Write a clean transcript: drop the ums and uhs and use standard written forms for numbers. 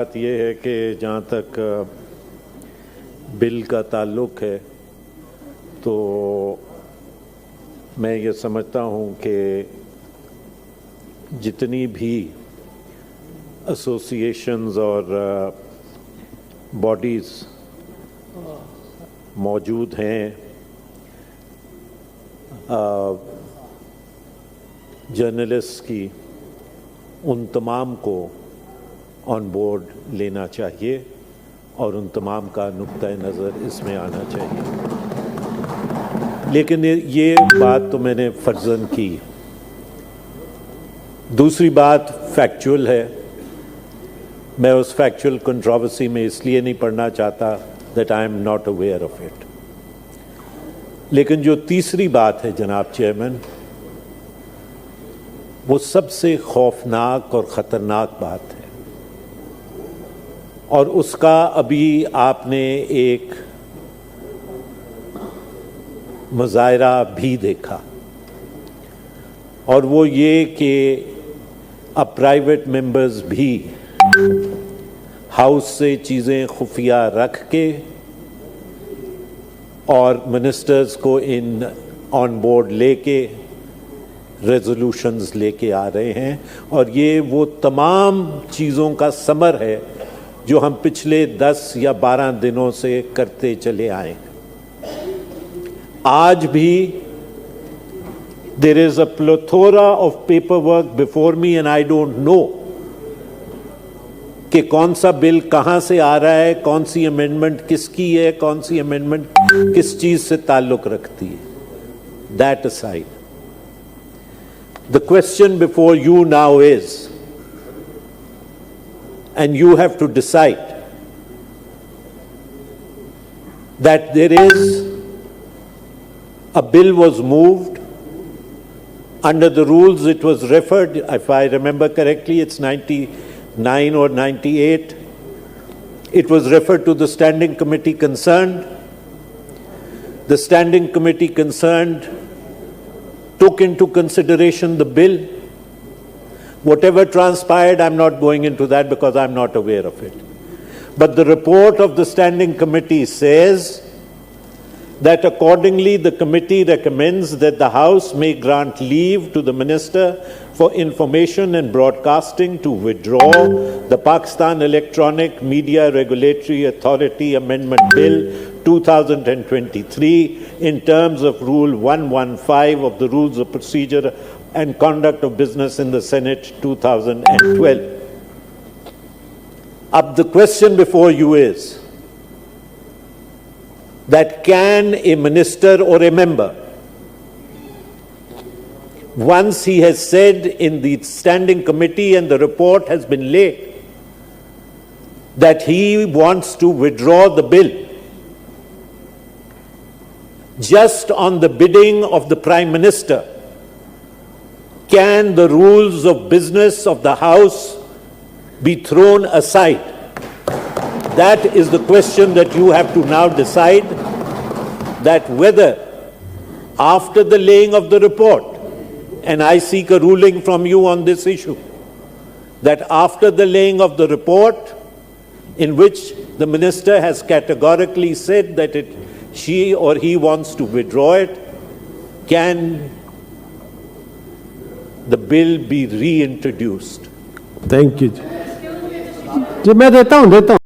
बात ये है कि जहाँ तक बिल का ताल्लुक़ है तो मैं ये समझता हूँ कि जितनी भी एसोसिएशंस और बॉडीज़ मौजूद हैं जर्नलिस्ट की, उन तमाम को ऑन बोर्ड लेना चाहिए और उन तमाम का नुक्ता नज़र इसमें आना चाहिए। लेकिन ये बात तो मैंने फ़र्ज़न की। दूसरी बात फैक्चुअल है। मैं उस फैक्चुअल कंट्रोवर्सी में इसलिए नहीं पढ़ना चाहता that I am not aware of it. लेकिन जो तीसरी बात है जनाब चेयरमैन, वो सबसे खौफनाक और ख़तरनाक बात है और उसका अभी आपने एक मुज़ाहिरा भी देखा, और वो ये कि अब प्राइवेट मेंबर्स भी हाउस से चीज़ें खुफिया रख के और मिनिस्टर्स को इन ऑन बोर्ड लेके रेजोल्यूशंस लेके आ रहे हैं। और ये वो तमाम चीज़ों का समर है जो हम पिछले 10 या 12 दिनों से करते चले आए। आज भी there is a plethora of paper work before me and I don't know कि कौन सा बिल कहां से आ रहा है, कौन सी अमेंडमेंट किसकी है, कौन सी अमेंडमेंट किस चीज से ताल्लुक रखती है। That aside, the question before you now is, and you have to decide that there is a bill was moved under the rules. It was referred, if I remember correctly, it's 99 or 98. It was referred to the standing committee concerned. The standing committee concerned took into consideration the bill. Whatever transpired, I'm not going into that because I'm not aware of it. But the report of the standing committee says that accordingly the committee recommends that the House may grant leave to the Minister for Information and Broadcasting to withdraw the Pakistan Electronic Media Regulatory Authority Amendment Bill 2023 in terms of Rule 115 of the Rules of Procedure and Conduct of Business in the Senate 2012. Up the question before you is that can a minister or a member, once he has said in the standing committee and the report has been laid that he wants to withdraw the bill just on the bidding of the Prime Minister, can the rules of business of the House be thrown aside? That is the question that you have to now decide, that whether after the laying of the report, and I seek a ruling from you on this issue, that after the laying of the report, in which the minister has categorically said that she or he wants to withdraw it, can the bill be reintroduced? Thank you. जी मैं देता हूँ